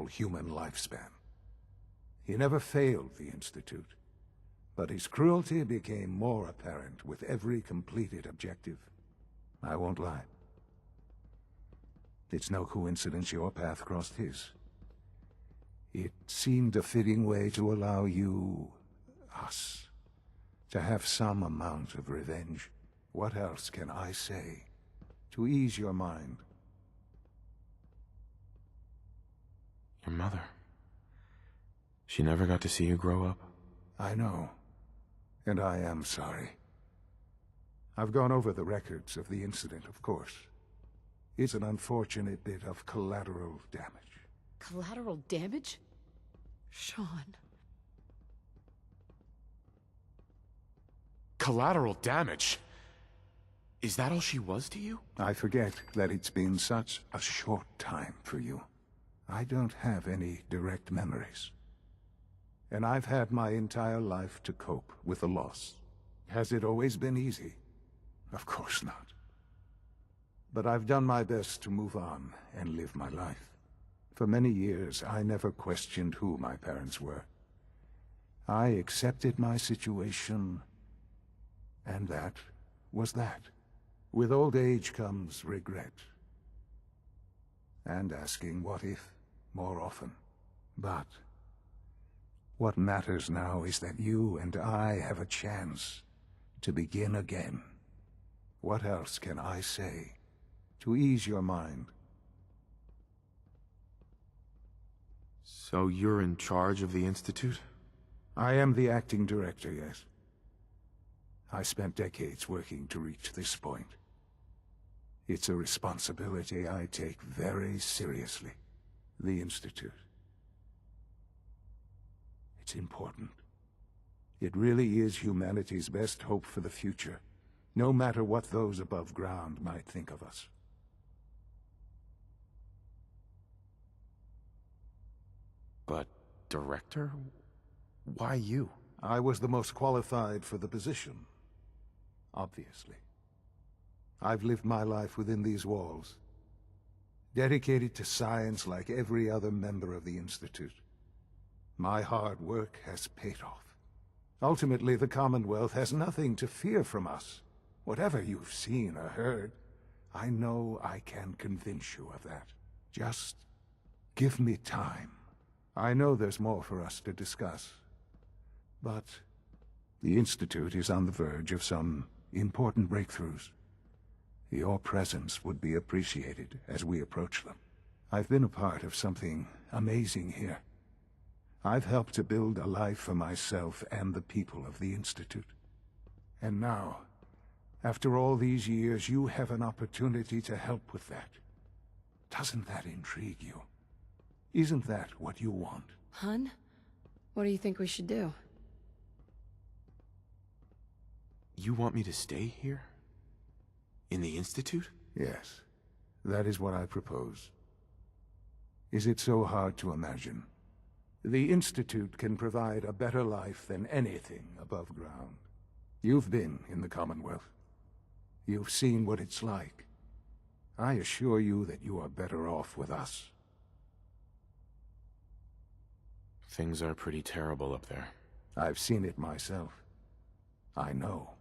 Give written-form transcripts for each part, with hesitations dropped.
normal human lifespan. He never failed the Institute, but his cruelty became more apparent with every completed objective. I won't lie. It's no coincidence your path crossed his. It seemed a fitting way to allow you, us, to have some amount of revenge. What else can I say to ease your mind? Your mother. She never got to see you grow up. I know, and I am sorry. I've gone over the records of the incident, of course. It's an unfortunate bit of collateral damage. Collateral damage? Sean. Collateral damage? Is that all she was to you? I forget that it's been such a short time for you. I don't have any direct memories. And I've had my entire life to cope with the loss. Has it always been easy? Of course not. But I've done my best to move on and live my life. For many years, I never questioned who my parents were. I accepted my situation, and that was that. With old age comes regret. And asking what if more often. But what matters now is that you and I have a chance to begin again. What else can I say to ease your mind? So you're in charge of the Institute? I am the acting director, yes. I spent decades working to reach this point. It's a responsibility I take very seriously. The Institute. It's important. It really is humanity's best hope for the future, no matter what those above ground might think of us. But, director? Why you? I was the most qualified for the position, obviously. I've lived my life within these walls, dedicated to science like every other member of the Institute. My hard work has paid off. Ultimately, the Commonwealth has nothing to fear from us. Whatever you've seen or heard, I know I can convince you of that. Just give me time. I know there's more for us to discuss, but the Institute is on the verge of some important breakthroughs. Your presence would be appreciated as we approach them. I've been a part of something amazing here. I've helped to build a life for myself and the people of the Institute. And now, after all these years, you have an opportunity to help with that. Doesn't that intrigue you? Isn't that what you want? Hun? What do you think we should do? You want me to stay here? In the Institute? Yes, that is what I propose. Is it so hard to imagine? The Institute can provide a better life than anything above ground. You've been in the Commonwealth. You've seen what it's like. I assure you that you are better off with us. Things are pretty terrible up there. I've seen it myself. I know.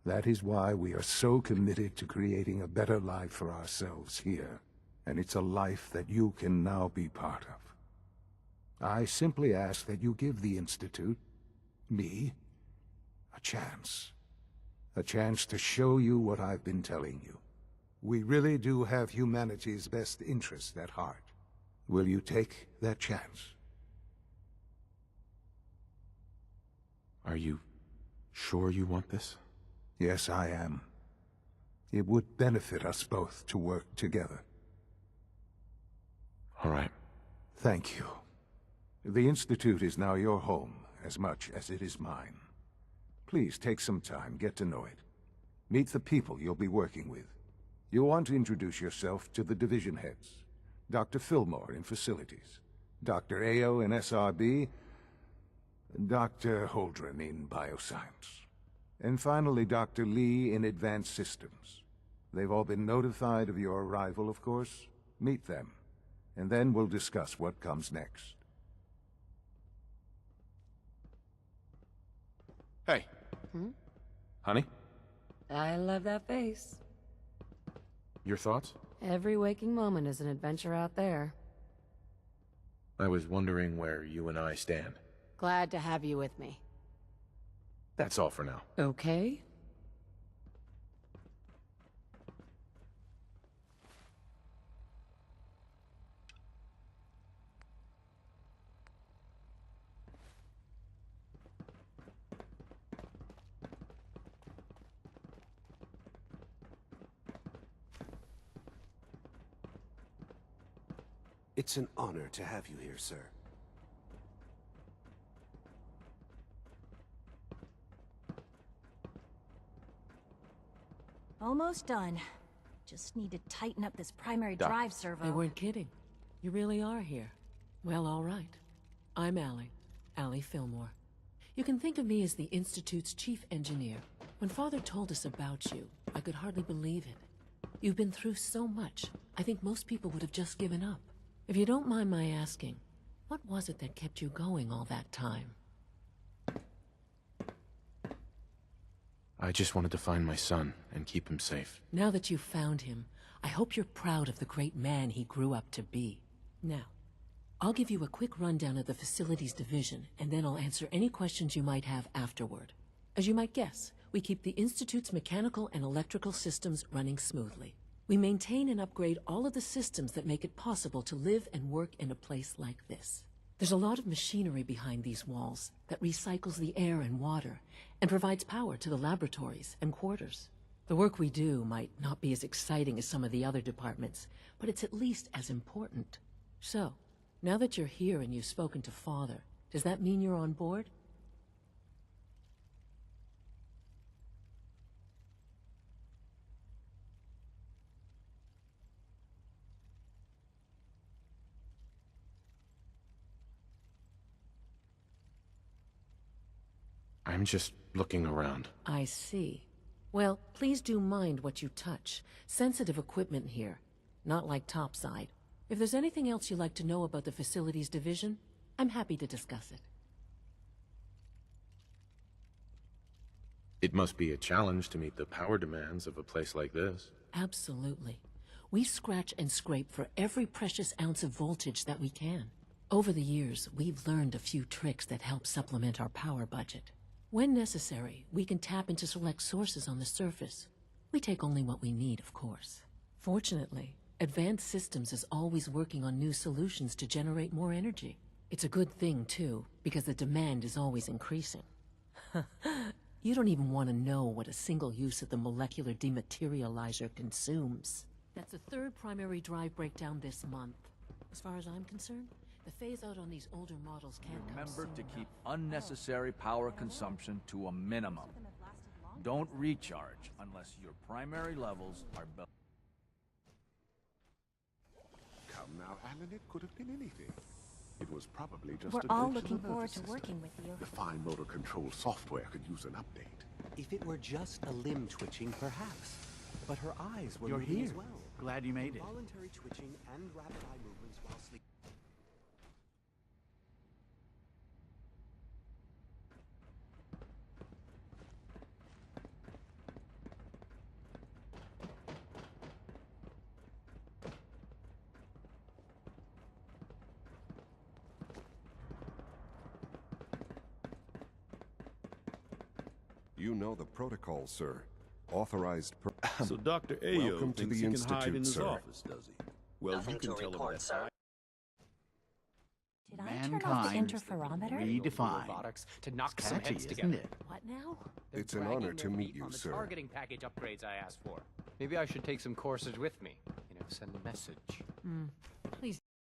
That is why we are so committed to creating a better life for ourselves here. And it's a life that you can now be part of. I simply ask that you give the Institute, me, a chance. A chance to show you what I've been telling you. We really do have humanity's best interest at heart. Will you take that chance? Are you sure you want this? Yes, I am. It would benefit us both to work together. All right. Thank you. The Institute is now your home, as much as it is mine. Please take some time, get to know it. Meet the people you'll be working with. You'll want to introduce yourself to the division heads. Dr. Fillmore in Facilities, Dr. Ayo in SRB, Dr. Holdren in Bioscience. And finally, Dr. Lee in Advanced Systems. They've all been notified of your arrival, of course. Meet them. and then we'll discuss what comes next. Hey. Honey? I love that face. Your thoughts? Every waking moment is an adventure out there. I was wondering where you and I stand. Glad to have you with me. That's all for now. Okay? It's an honor to have you here, sir. Almost done. Just need to tighten up this primary Doc. drive servo. They weren't kidding. You really are here. Well, all right. I'm Allie Fillmore. You can think of me as the Institute's chief engineer. When Father told us about you, I could hardly believe it. You've been through so much, I think most people would have just given up. If you don't mind my asking, what was it that kept you going all that time? I just wanted to find my son and keep him safe. Now that you've found him, I hope you're proud of the great man he grew up to be. Now, I'll give you a quick rundown of the Facilities Division, and then I'll answer any questions you might have afterward. As you might guess, we keep the Institute's mechanical and electrical systems running smoothly. We maintain and upgrade all of the systems that make it possible to live and work in a place like this. There's a lot of machinery behind these walls that recycles the air and water and provides power to the laboratories and quarters. The work we do might not be as exciting as some of the other departments, but it's at least as important. So, now that you're here and you've spoken to Father, does that mean you're on board? I'm just looking around. I see. Well, please do mind what you touch. Sensitive equipment here, not like topside. If there's anything else you'd like to know about the Facilities Division, I'm happy to discuss it. It must be a challenge to meet the power demands of a place like this. Absolutely. We scratch and scrape for every precious ounce of voltage that we can. Over the years, we've learned a few tricks that help supplement our power budget. When necessary, we can tap into select sources on the surface. We take only what we need, of course. Fortunately, Advanced Systems is always working on new solutions to generate more energy. It's a good thing, too, because the demand is always increasing. You don't even want to know what a single use of the molecular dematerializer consumes. That's the third primary drive breakdown this month. As far as I'm concerned, the phase-out on these older models can't come Remember soon to keep enough. unnecessary power consumption to a minimum. Don't recharge unless your primary levels are below. Come now, Alan, it could have been anything. It was probably just We're a all glitch in looking the forward nervous to system. working with you. The fine motor control software could use an update. If it were just a limb twitching, perhaps. But her eyes were You're moving here. as well. Glad you made it. Voluntary twitching and rapid eye movements while sleeping. You know the protocol, sir. Authorized So Dr. Ayo Welcome to thinks the he can hide in Institute, his sir. office, does he? Well, you can tell him that. Did I turn off the interferometer? Redefined. Robotics to knock some Catchy, heads isn't together. it? What now? They're It's an dragging honor their to meet feet you, on the sir. targeting package upgrades I asked for. Maybe I should take some courses with me. You know, send a message. Please